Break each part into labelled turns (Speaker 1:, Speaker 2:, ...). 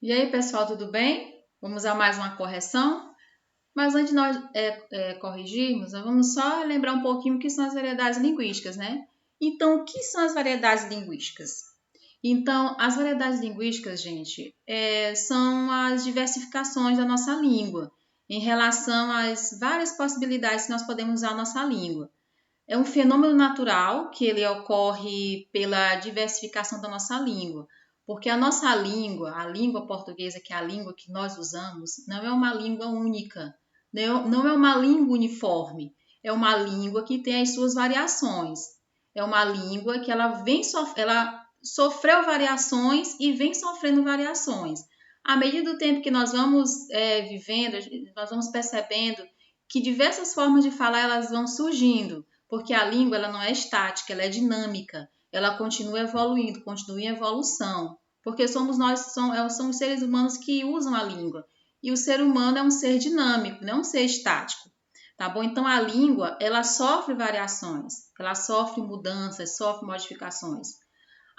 Speaker 1: E aí, pessoal, tudo bem? Vamos a mais uma correção. Mas antes de nós corrigirmos, nós vamos só lembrar um pouquinho o que são as variedades linguísticas, né? Então, o que são as variedades linguísticas? Então, as variedades linguísticas, gente, são as diversificações da nossa língua em relação às várias possibilidades que nós podemos usar a nossa língua. É um fenômeno natural que ele ocorre pela diversificação da nossa língua, porque a língua portuguesa, que é a língua que nós usamos, não é uma língua única, não é uma língua uniforme, é uma língua que tem as suas variações. É uma língua que ela sofreu variações e vem sofrendo variações. À medida do tempo que nós vamos vivendo, nós vamos percebendo que diversas formas de falar elas vão surgindo, porque a língua ela não é estática, ela é dinâmica, ela continua evoluindo, continua em evolução, porque são os seres humanos que usam a língua. E o ser humano é um ser dinâmico, não é um ser estático, tá bom? Então a língua, ela sofre variações, ela sofre mudanças, sofre modificações.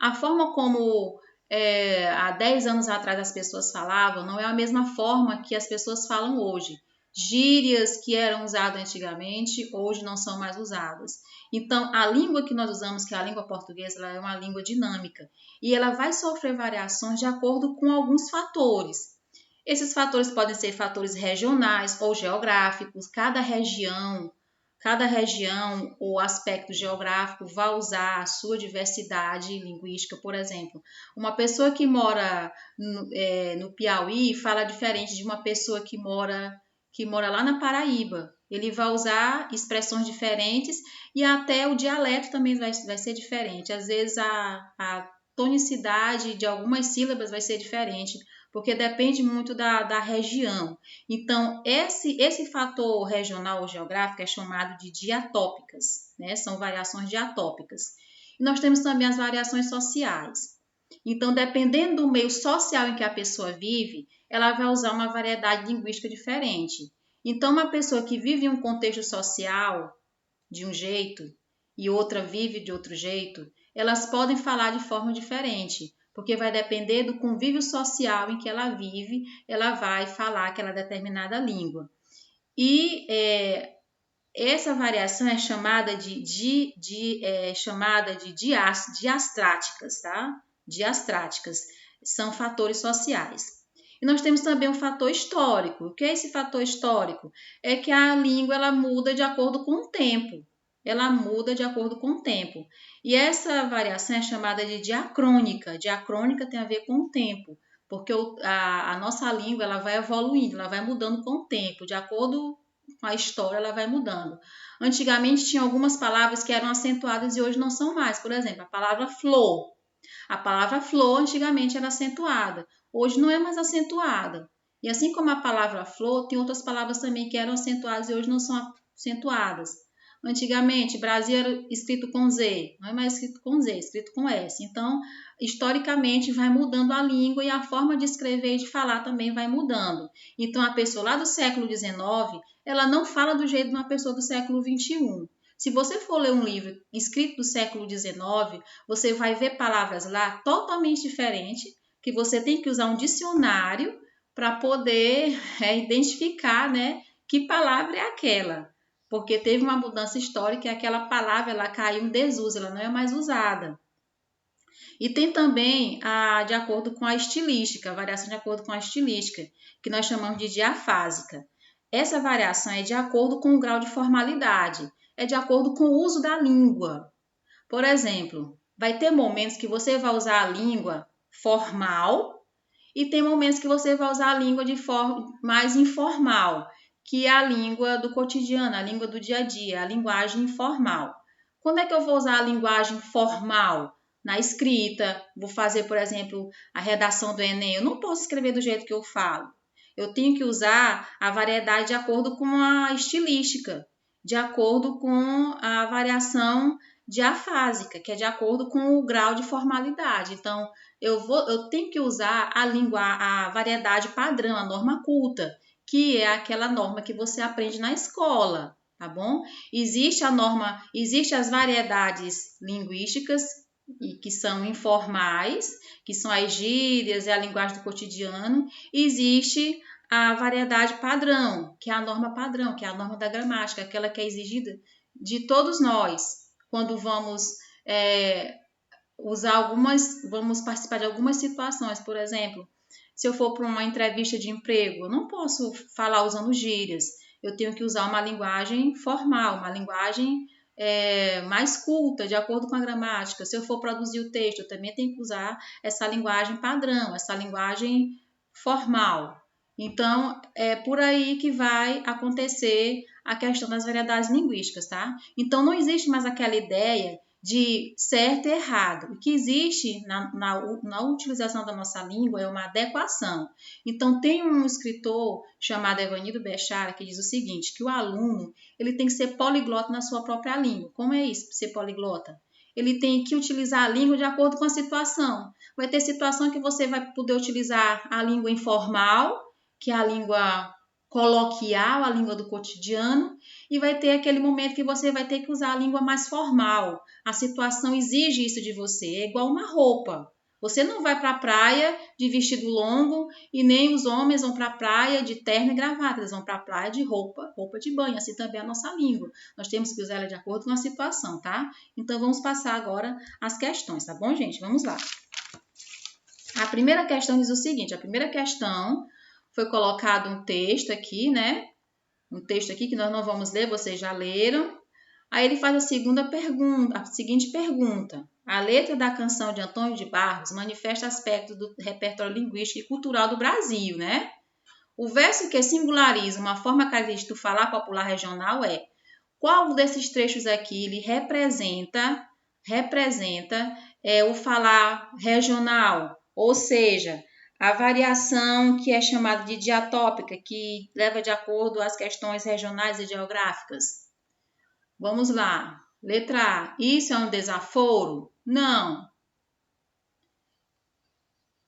Speaker 1: A forma como há 10 anos atrás as pessoas falavam não é a mesma forma que as pessoas falam hoje. Gírias que eram usadas antigamente, hoje não são mais usadas. Então, a língua que nós usamos, que é a língua portuguesa, ela é uma língua dinâmica e ela vai sofrer variações de acordo com alguns fatores. Esses fatores podem ser fatores regionais ou geográficos, cada região ou aspecto geográfico vai usar a sua diversidade linguística. Por exemplo, uma pessoa que mora no Piauí fala diferente de uma pessoa que mora lá na Paraíba. Ele vai usar expressões diferentes e até o dialeto também vai ser diferente. Às vezes a tonicidade de algumas sílabas vai ser diferente, porque depende muito da região. Então, esse fator regional ou geográfico é chamado de diatópicas, né? São variações diatópicas. E nós temos também as variações sociais. Então, dependendo do meio social em que a pessoa vive, ela vai usar uma variedade linguística diferente. Então, uma pessoa que vive em um contexto social de um jeito e outra vive de outro jeito, elas podem falar de forma diferente, porque vai depender do convívio social em que ela vive, ela vai falar aquela determinada língua. E essa variação é chamada de diastráticas, tá? Diastráticas são fatores sociais. E nós temos também um fator histórico. O que é esse fator histórico? É que a língua ela muda de acordo com o tempo. Ela muda de acordo com o tempo. E essa variação é chamada de diacrônica. Diacrônica tem a ver com o tempo, porque a nossa língua ela vai evoluindo, ela vai mudando com o tempo, de acordo com a história, ela vai mudando. Antigamente tinha algumas palavras que eram acentuadas e hoje não são mais. Por exemplo, a palavra flor. A palavra flor antigamente era acentuada, hoje não é mais acentuada. E assim como a palavra flor, tem outras palavras também que eram acentuadas e hoje não são acentuadas. Antigamente, Brasil era escrito com Z, não é mais escrito com Z, é escrito com S. Então, historicamente, vai mudando a língua e a forma de escrever e de falar também vai mudando. Então, a pessoa lá do século XIX, ela não fala do jeito de uma pessoa do século XXI. Se você for ler um livro escrito do século XIX, você vai ver palavras lá totalmente diferentes, que você tem que usar um dicionário para poder identificar, né, que palavra é aquela. Porque teve uma mudança histórica e aquela palavra ela caiu em desuso, ela não é mais usada. E tem também de acordo com a estilística, a variação de acordo com a estilística, que nós chamamos de diafásica. Essa variação é de acordo com o grau de formalidade, é de acordo com o uso da língua. Por exemplo, vai ter momentos que você vai usar a língua formal e tem momentos que você vai usar a língua de forma mais informal, que é a língua do cotidiano, a língua do dia a dia, a linguagem informal. Quando é que eu vou usar a linguagem formal? Na escrita, vou fazer, por exemplo, a redação do Enem. Eu não posso escrever do jeito que eu falo. Eu tenho que usar a variedade de acordo com a estilística, de acordo com a variação diafásica, que é de acordo com o grau de formalidade. Então, eu tenho que usar a variedade padrão, a norma culta, que é aquela norma que você aprende na escola, tá bom? Existe as variedades linguísticas e que são informais, que são as gírias e a linguagem do cotidiano, e existe a variedade padrão, que é a norma padrão, que é a norma da gramática, aquela que é exigida de todos nós, quando vamos vamos participar de algumas situações. Por exemplo, se eu for para uma entrevista de emprego, eu não posso falar usando gírias, eu tenho que usar uma linguagem formal, uma linguagem mais culta, de acordo com a gramática. Se eu for produzir o texto, eu também tenho que usar essa linguagem padrão, essa linguagem formal. Então, é por aí que vai acontecer a questão das variedades linguísticas, tá? Então, não existe mais aquela ideia de certo e errado. O que existe na utilização da nossa língua é uma adequação. Então, tem um escritor chamado Evanildo Bechara que diz o seguinte, que o aluno ele tem que ser poliglota na sua própria língua. Como é isso, ser poliglota? Ele tem que utilizar a língua de acordo com a situação. Vai ter situação que você vai poder utilizar a língua informal, que é a língua coloquial, a língua do cotidiano, e vai ter aquele momento que você vai ter que usar a língua mais formal. A situação exige isso de você, é igual uma roupa. Você não vai para a praia de vestido longo e nem os homens vão para a praia de terno e gravata, eles vão para a praia de roupa de banho, assim também é a nossa língua. Nós temos que usar ela de acordo com a situação, tá? Então vamos passar agora as questões, tá bom, gente? Vamos lá. A primeira questão diz o seguinte, a primeira questão foi colocado um texto aqui, né? Um texto aqui que nós não vamos ler, vocês já leram. Aí ele faz a seguinte pergunta. A letra da canção de Antônio de Barros manifesta aspectos do repertório linguístico e cultural do Brasil, né? O verso que singulariza uma forma característica do falar popular regional é: qual desses trechos aqui ele representa o falar regional, ou seja, a variação que é chamada de diatópica, que leva de acordo às questões regionais e geográficas. Vamos lá. Letra A. Isso é um desaforo? Não.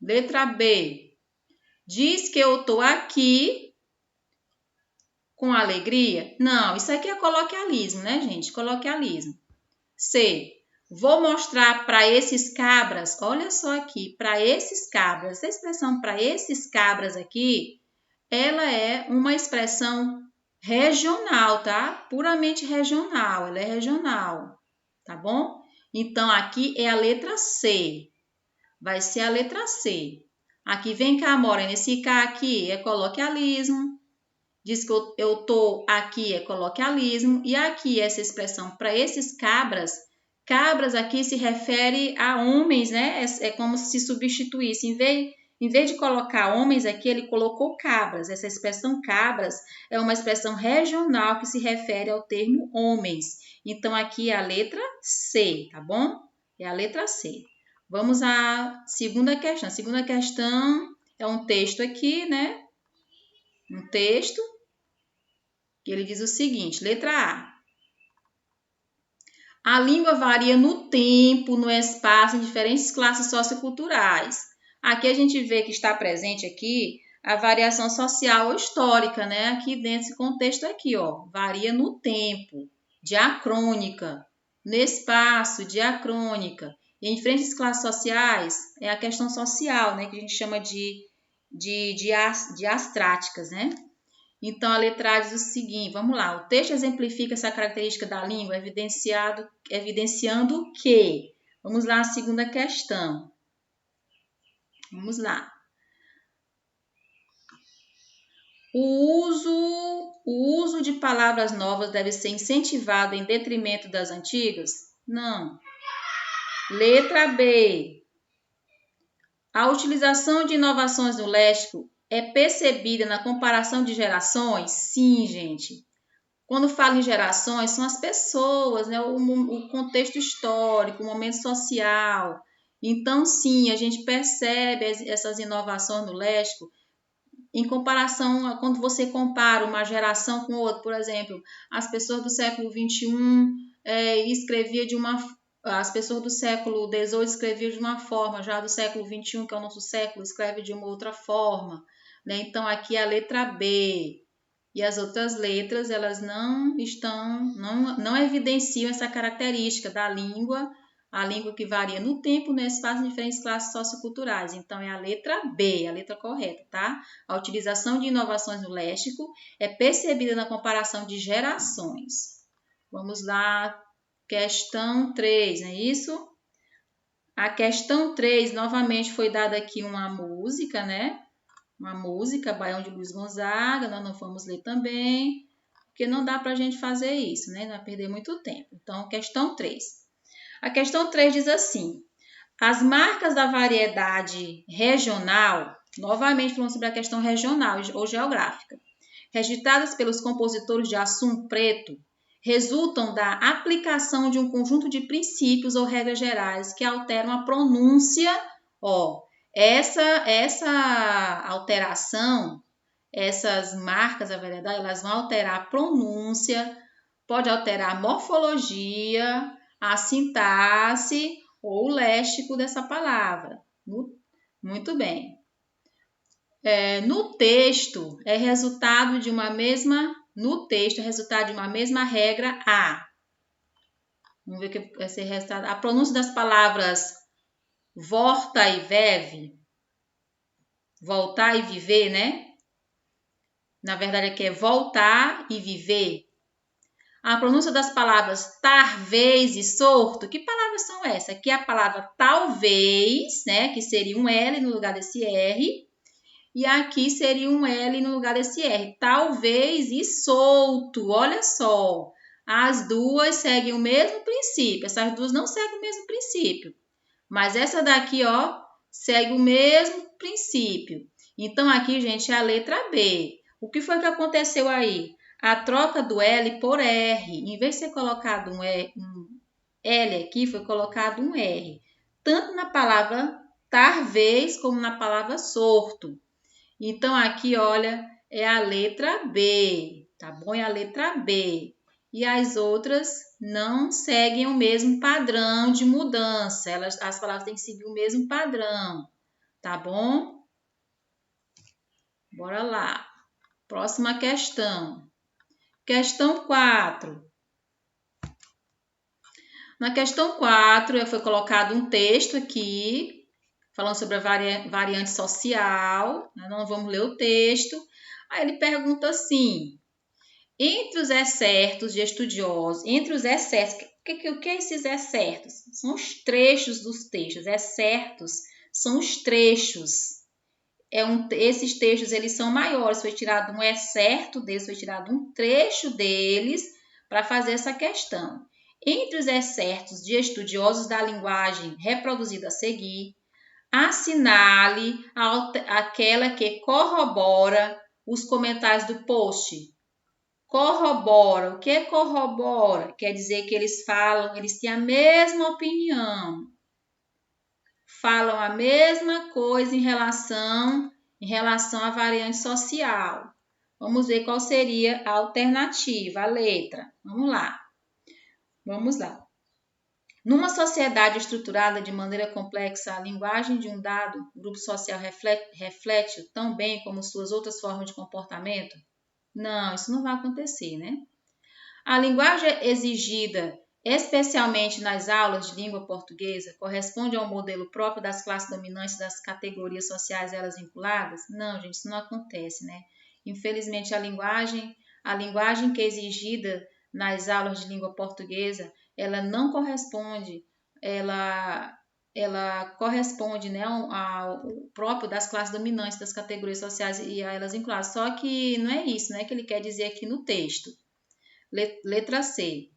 Speaker 1: Letra B. Diz que eu tô aqui com alegria? Não, isso aqui é coloquialismo, né, gente? Coloquialismo. C. Vou mostrar para esses cabras, olha só aqui, para esses cabras. Essa expressão para esses cabras aqui, ela é uma expressão regional, tá? Puramente regional, ela é regional, tá bom? Então, aqui é a letra C. Vai ser a letra C. Aqui, vem cá, Mora, nesse cá aqui é coloquialismo. Diz que eu tô aqui é coloquialismo. E aqui, essa expressão para esses cabras, cabras aqui se refere a homens, né? É como se substituísse. Em vez de colocar homens aqui, ele colocou cabras. Essa expressão cabras é uma expressão regional que se refere ao termo homens. Então, aqui é a letra C, tá bom? É a letra C. Vamos à segunda questão. A segunda questão é um texto aqui, né? Um texto que ele diz o seguinte, letra A. A língua varia no tempo, no espaço, em diferentes classes socioculturais. Aqui a gente vê que está presente aqui a variação social ou histórica, né? Aqui dentro desse contexto aqui, ó, varia no tempo, diacrônica, no espaço, diacrônica. E em diferentes classes sociais, é a questão social, né? Que a gente chama de astráticas, né? Então, a letra A diz o seguinte, vamos lá, o texto exemplifica essa característica da língua, evidenciando que, vamos lá, a segunda questão. Vamos lá. O uso de palavras novas deve ser incentivado em detrimento das antigas? Não. Letra B. A utilização de inovações no léxico é percebida na comparação de gerações? Sim, gente. Quando falo em gerações, são as pessoas, né? O contexto histórico, o momento social. Então, sim, a gente percebe essas inovações no léxico em comparação a quando você compara uma geração com outra. Por exemplo, as pessoas do século XXI escreviam de uma... As pessoas do século XVIII escreviam de uma forma, já do século XXI, que é o nosso século, escreve de uma outra forma, né? Então, aqui é a letra B. E as outras letras, elas não evidenciam essa característica da língua A língua que varia no tempo, no espaço, em diferentes classes socioculturais. Então, é a letra B, a letra correta, tá? A utilização de inovações no léxico é percebida na comparação de gerações. Vamos lá, questão 3, não é isso? A questão 3, novamente, foi dada aqui uma música, né? Uma música, Baião de Luiz Gonzaga, nós não vamos ler também, porque não dá para a gente fazer isso, né? Vai perder muito tempo. Então, questão 3. A questão 3 diz assim: as marcas da variedade regional, novamente falando sobre a questão regional ou geográfica, registradas pelos compositores de Assum Preto, resultam da aplicação de um conjunto de princípios ou regras gerais que alteram a pronúncia. Essa alteração, essas marcas da variedade, elas vão alterar a pronúncia, pode alterar a morfologia, a sintaxe ou o léxico dessa palavra. Muito bem. No texto é resultado de uma mesma regra A. Vamos ver o que vai ser resultado. A pronúncia das palavras vorta e veve, voltar e viver, né? Na verdade aqui é voltar e viver. A pronúncia das palavras talvez e sorto, que palavras são essas? Aqui é a palavra talvez, né? Que seria um L no lugar desse R. E aqui seria um L no lugar desse R. Talvez e solto. Olha só. As duas seguem o mesmo princípio. Essas duas não seguem o mesmo princípio. Mas essa daqui, ó, segue o mesmo princípio. Então, aqui, gente, é a letra B. O que foi que aconteceu aí? A troca do L por R. Em vez de ser colocado um L aqui, foi colocado um R. Tanto na palavra talvez como na palavra sorto. Então, aqui, olha, é a letra B, tá bom? É a letra B. E as outras não seguem o mesmo padrão de mudança. As palavras têm que seguir o mesmo padrão, tá bom? Bora lá. Próxima questão. Questão 4. Na questão 4, foi colocado um texto aqui, falando sobre a variante social. Não vamos ler o texto. Aí ele pergunta assim: entre os excertos de estudiosos, o que é esses excertos? São os trechos dos textos. Excertos são os trechos. Esses textos eles são maiores. Foi tirado um excerto deles, foi tirado um trecho deles para fazer essa questão. Entre os excertos de estudiosos da linguagem reproduzida a seguir, assinale aquela que corrobora os comentários do post. Corrobora. O que corrobora? Quer dizer que eles têm a mesma opinião. Falam a mesma coisa em relação à variante social. Vamos ver qual seria a alternativa, a letra. Vamos lá. Numa sociedade estruturada de maneira complexa, a linguagem de um dado grupo social reflete tão bem como suas outras formas de comportamento? Não, isso não vai acontecer, né? A linguagem exigida, especialmente nas aulas de língua portuguesa, corresponde ao modelo próprio das classes dominantes das categorias sociais a elas vinculadas? Não, gente, isso não acontece, né? Infelizmente, a linguagem que é exigida nas aulas de língua portuguesa, ela não corresponde, ela corresponde, né, ao próprio das classes dominantes das categorias sociais e a elas vinculadas. Só que não é isso, né, que ele quer dizer aqui no texto. Letra C.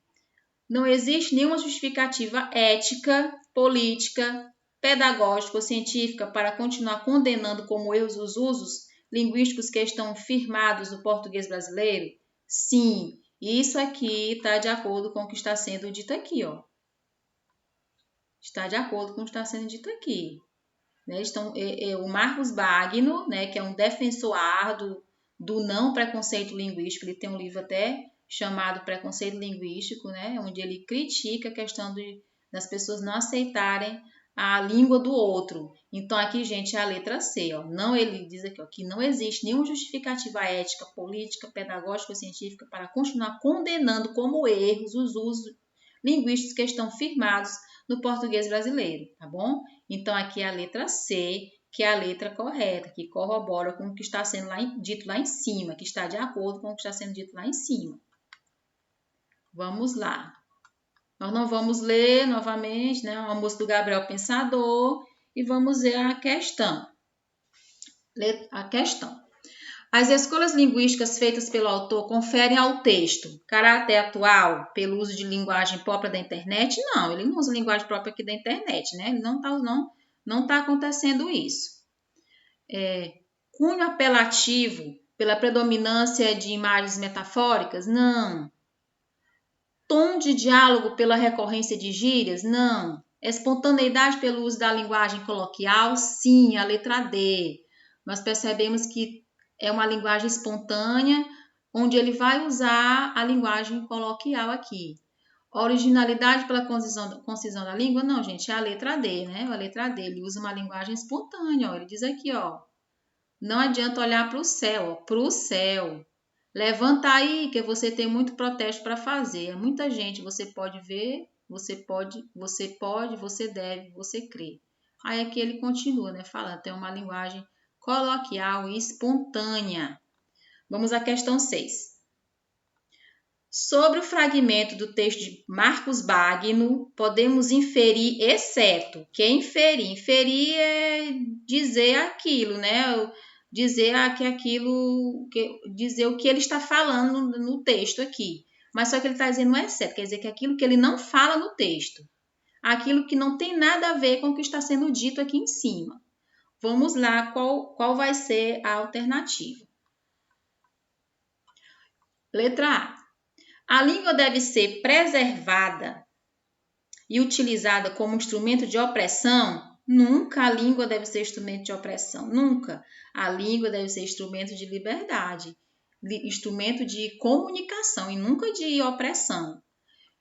Speaker 1: Não existe nenhuma justificativa ética, política, pedagógica ou científica para continuar condenando como erros os usos linguísticos que estão firmados no português brasileiro? Sim, isso aqui está de acordo com o que está sendo dito aqui, ó. Está de acordo com o que está sendo dito aqui. Né? O Marcos Bagno, né, que é um defensor árduo do não preconceito linguístico, ele tem um livro até chamado Preconceito Linguístico, né, onde ele critica a questão das pessoas não aceitarem a língua do outro. Então, aqui, gente, é a letra C. Ó. Não, ele diz aqui ó, que não existe nenhuma justificativa ética, política, pedagógica ou científica para continuar condenando como erros os usos linguísticos que estão firmados no português brasileiro, tá bom? Então, aqui é a letra C, que é a letra correta, que corrobora com o que está sendo dito lá em cima, que está de acordo com o que está sendo dito lá em cima. Vamos lá. Nós não vamos ler novamente, né? A música do Gabriel Pensador e vamos ver a questão. As escolhas linguísticas feitas pelo autor conferem ao texto caráter atual pelo uso de linguagem própria da internet? Não, ele não usa linguagem própria aqui da internet, né? Ele não tá acontecendo isso. Cunho apelativo pela predominância de imagens metafóricas? Não. Tom de diálogo pela recorrência de gírias? Não. Espontaneidade pelo uso da linguagem coloquial? Sim, a letra D. Nós percebemos que é uma linguagem espontânea, onde ele vai usar a linguagem coloquial aqui. Originalidade pela concisão da língua? Não, gente, é a letra D, né? A letra D, ele usa uma linguagem espontânea, ó. Ele diz aqui, ó. Não adianta olhar para o céu, ó, para o céu. Levanta aí, que você tem muito protesto para fazer. É muita gente, você pode ver, você deve, você crê. Aí aqui ele continua, né, falando, tem uma linguagem coloquial e espontânea. Vamos à questão 6. Sobre o fragmento do texto de Marcos Bagno, podemos inferir, exceto, que é inferir? Inferir é dizer aquilo, né? Dizer dizer o que ele está falando no texto aqui. Mas só que ele está dizendo exceto, quer dizer que aquilo que ele não fala no texto. Aquilo que não tem nada a ver com o que está sendo dito aqui em cima. Vamos lá, qual vai ser a alternativa? Letra A. A língua deve ser preservada e utilizada como instrumento de opressão? Nunca a língua deve ser instrumento de opressão, nunca. A língua deve ser instrumento de liberdade, instrumento de comunicação e nunca de opressão.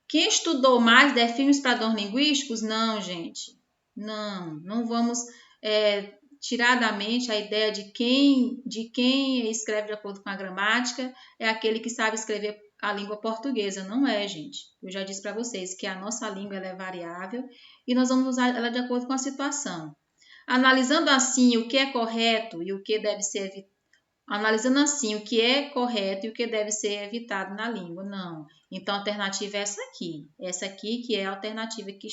Speaker 1: Quem estudou mais define os padrões linguísticos? Não, gente. Não vamos tirar da mente a ideia de quem escreve de acordo com a gramática é aquele que sabe escrever a língua portuguesa. Não é, gente. Eu já disse para vocês que a nossa língua ela é variável e nós vamos usar ela de acordo com a situação. Analisando assim o que é correto e o que deve ser evitado. Analisando assim o que é correto e o que deve ser evitado na língua. Não. Então, a alternativa é essa aqui. Essa aqui que é a alternativa que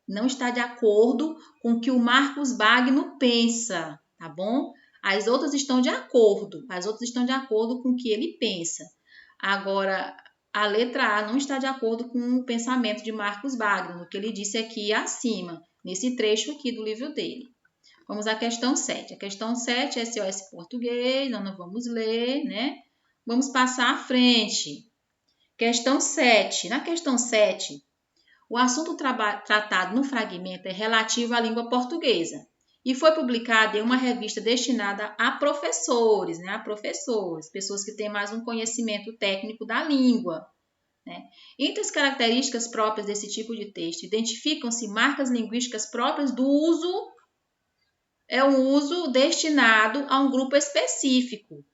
Speaker 1: não está de acordo com o que o Marcos Bagno pensa, tá bom? As outras estão de acordo. As outras estão de acordo com o que ele pensa. Agora, a letra A não está de acordo com o pensamento de Marcos Bagno, no que ele disse aqui acima, nesse trecho aqui do livro dele. Vamos à questão 7. A questão 7 é SOS português, nós não vamos ler, né? Vamos passar à frente. Questão 7. Na questão 7, o assunto tratado no fragmento é relativo à língua portuguesa e foi publicado em uma revista destinada a professores, né? A professores, pessoas que têm mais um conhecimento técnico da língua. Né? Entre as características próprias desse tipo de texto, identificam-se marcas linguísticas próprias do uso. É um uso destinado a um grupo específico.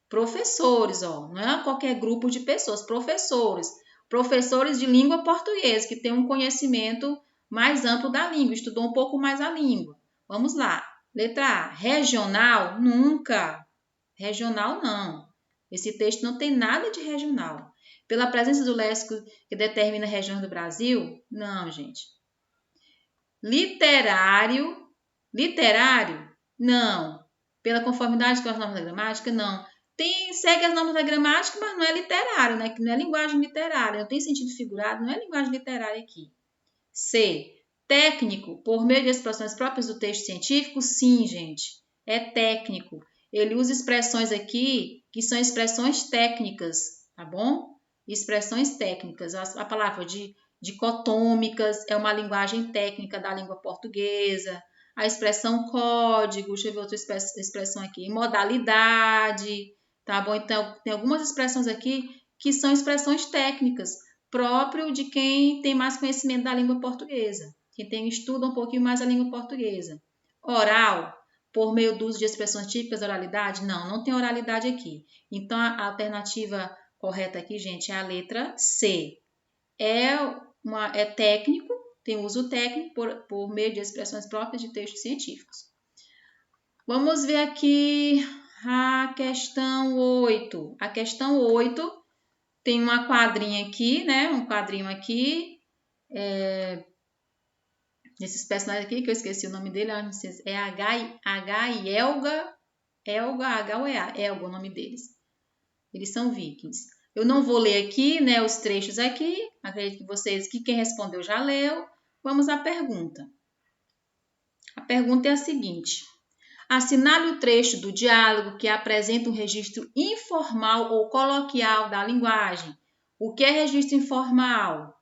Speaker 1: Professores, ó, não é qualquer grupo de pessoas, professores. Professores de língua portuguesa, que têm um conhecimento mais amplo da língua, estudou um pouco mais a língua. Vamos lá. Letra A. Regional? Nunca. Regional, não. Esse texto não tem nada de regional. Pela presença do léxico que determina regiões do Brasil? Não, gente. Literário? Não. Pela conformidade com as normas da gramática? Não. Segue as normas da gramática, mas não é literário, né? Que não é linguagem literária. Não tem sentido figurado, não é linguagem literária aqui. C. Técnico, por meio de expressões próprias do texto científico? Sim, gente. É técnico. Ele usa expressões aqui que são expressões técnicas, tá bom? Expressões técnicas. A palavra dicotômicas é uma linguagem técnica da língua portuguesa. A expressão código, deixa eu ver outra expressão aqui, modalidade, tá bom? Então, tem algumas expressões aqui que são expressões técnicas, próprio de quem tem mais conhecimento da língua portuguesa, quem estuda um pouquinho mais a língua portuguesa. Oral, por meio do uso de expressões típicas da oralidade? Não tem oralidade aqui. Então, a alternativa correta aqui, gente, é a letra C. É técnico, tem uso técnico por meio de expressões próprias de textos científicos. Vamos ver aqui a questão 8. A questão 8 tem uma quadrinha aqui, né? Um quadrinho aqui. Desses personagens aqui, que eu esqueci o nome dele, é H e Elga, H ou Elga o nome deles. Eles são vikings. Eu não vou ler aqui, né, os trechos aqui, acredito que quem respondeu já leu. Vamos à pergunta. A pergunta é a seguinte: assinale o trecho do diálogo que apresenta um registro informal ou coloquial da linguagem. O que é registro informal?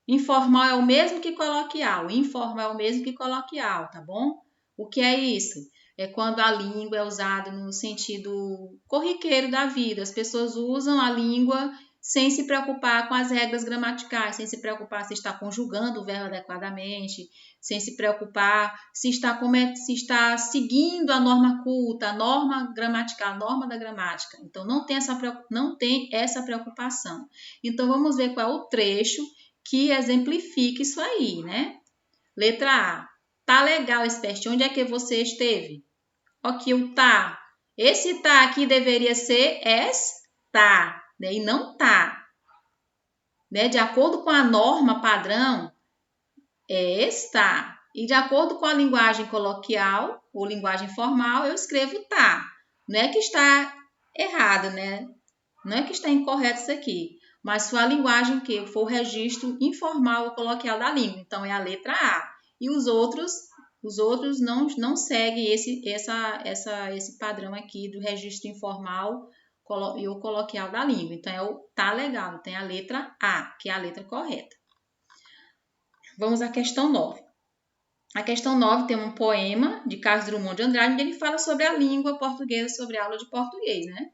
Speaker 1: Informal é o mesmo que coloquial. Informal é o mesmo que coloquial, tá bom? O que é isso? É quando a língua é usada no sentido corriqueiro da vida. As pessoas usam a língua sem se preocupar com as regras gramaticais, sem se preocupar se está conjugando o verbo adequadamente, sem se preocupar se está seguindo a norma culta, a norma gramatical, a norma da gramática. Então, não tem essa preocupação. Então, vamos ver qual é o trecho que exemplifica isso aí, né? Letra A. Tá legal esse teste. Onde é que você esteve? Aqui o tá. Esse tá aqui deveria ser está, né? E não tá. Né? De acordo com a norma padrão, é está. E de acordo com a linguagem coloquial ou linguagem formal, eu escrevo tá. Não é que está errado, né? Não é que está incorreto isso aqui. Mas foi a linguagem que for o registro informal ou coloquial da língua. Então, é a letra A. E os outros não seguem esse padrão aqui do registro informal e o coloquial da língua. Então, é o tá legal. Tem a letra A, que é a letra correta. Vamos à questão 9. A questão 9 tem um poema de Carlos Drummond de Andrade, onde ele fala sobre a língua portuguesa, sobre a aula de português, né?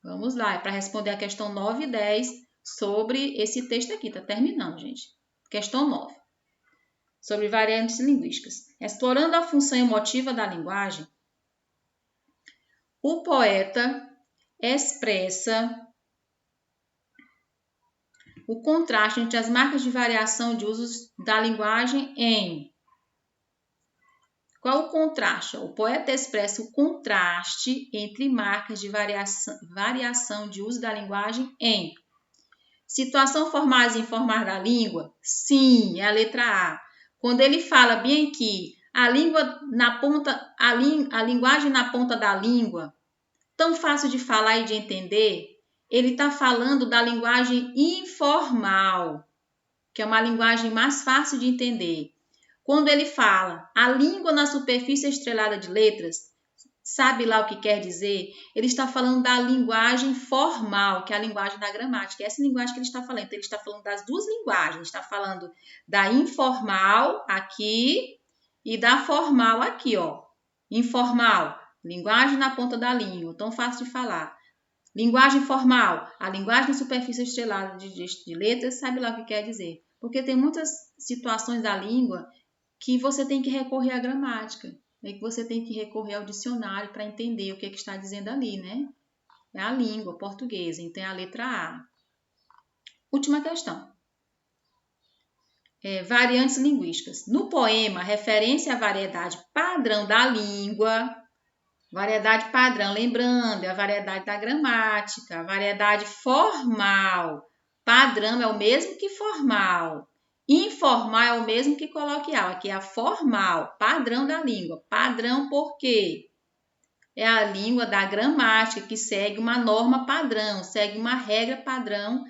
Speaker 1: Vamos lá, é para responder a questão 9 e 10 sobre esse texto aqui. Está terminando, gente. Questão 9. Sobre variantes linguísticas. Explorando a função emotiva da linguagem, o poeta expressa o contraste entre as marcas de variação de usos da linguagem em... Qual o contraste? O poeta expressa o contraste entre marcas de variação de uso da linguagem em situação formais e informais da língua? Sim, é a letra A. Quando ele fala bem aqui, a linguagem na ponta da língua, tão fácil de falar e de entender, ele está falando da linguagem informal, que é uma linguagem mais fácil de entender. Quando ele fala a língua na superfície estrelada de letras, sabe lá o que quer dizer? Ele está falando da linguagem formal, que é a linguagem da gramática. É essa linguagem que ele está falando. Então, ele está falando das duas linguagens. Ele está falando da informal aqui e da formal aqui, ó. Informal, linguagem na ponta da língua, tão fácil de falar. Linguagem formal, a linguagem na superfície estrelada de letras, sabe lá o que quer dizer? Porque tem muitas situações da língua que você tem que recorrer à gramática, né? Que você tem que recorrer ao dicionário para entender o que está dizendo ali, né? É a língua portuguesa, então é a letra A. Última questão. Variantes linguísticas. No poema, referência à variedade padrão da língua, variedade padrão, lembrando, é a variedade da gramática, a variedade formal. Padrão é o mesmo que formal. Informal é o mesmo que coloquial. Aqui é a formal, padrão da língua. Padrão por quê? É a língua da gramática que segue uma norma padrão, segue uma regra padrão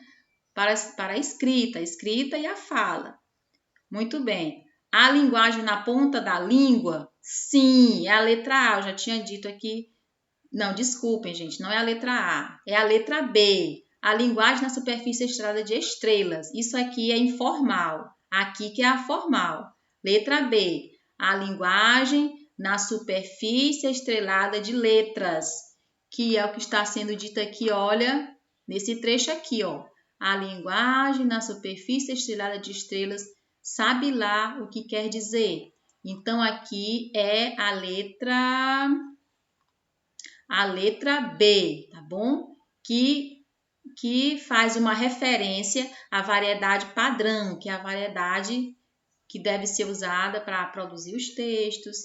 Speaker 1: para a escrita e a fala. Muito bem. A linguagem na ponta da língua? Sim, é a letra A. Eu já tinha dito aqui. Não, desculpem, gente, não é a letra A. É a letra B. A linguagem na superfície estrelada de estrelas. Isso aqui é informal. Aqui que é a formal. Letra B. A linguagem na superfície estrelada de letras. Que é o que está sendo dito aqui, olha, nesse trecho aqui, ó. A linguagem na superfície estrelada de estrelas, sabe lá o que quer dizer. Então, aqui é a letra B, tá bom? Que faz uma referência à variedade padrão, que é a variedade que deve ser usada para produzir os textos,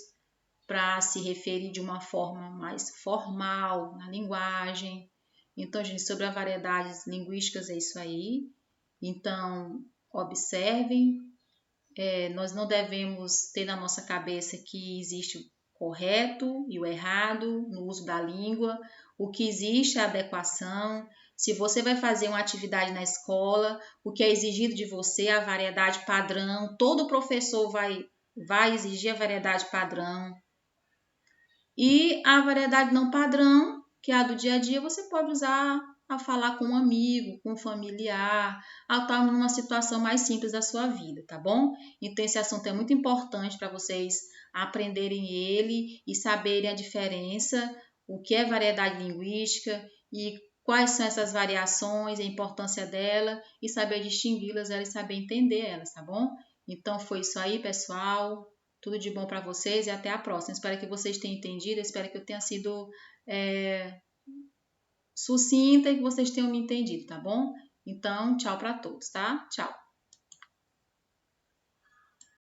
Speaker 1: para se referir de uma forma mais formal na linguagem. Então, gente, sobre as variedades linguísticas é isso aí. Então, observem, nós não devemos ter na nossa cabeça que existe o correto e o errado no uso da língua. O que existe é a adequação. Se você vai fazer uma atividade na escola, o que é exigido de você é a variedade padrão. Todo professor vai exigir a variedade padrão. E a variedade não padrão, que é a do dia a dia, você pode usar a falar com um amigo, com um familiar, a estar numa situação mais simples da sua vida, tá bom? Então esse assunto é muito importante para vocês aprenderem ele e saberem a diferença, o que é variedade linguística e quais são essas variações, a importância dela e saber distingui-las e saber entender elas, tá bom? Então foi isso aí, pessoal. Tudo de bom para vocês e até a próxima. Espero que vocês tenham entendido, espero que eu tenha sido sucinta e que vocês tenham me entendido, tá bom? Então, tchau para todos, tá? Tchau!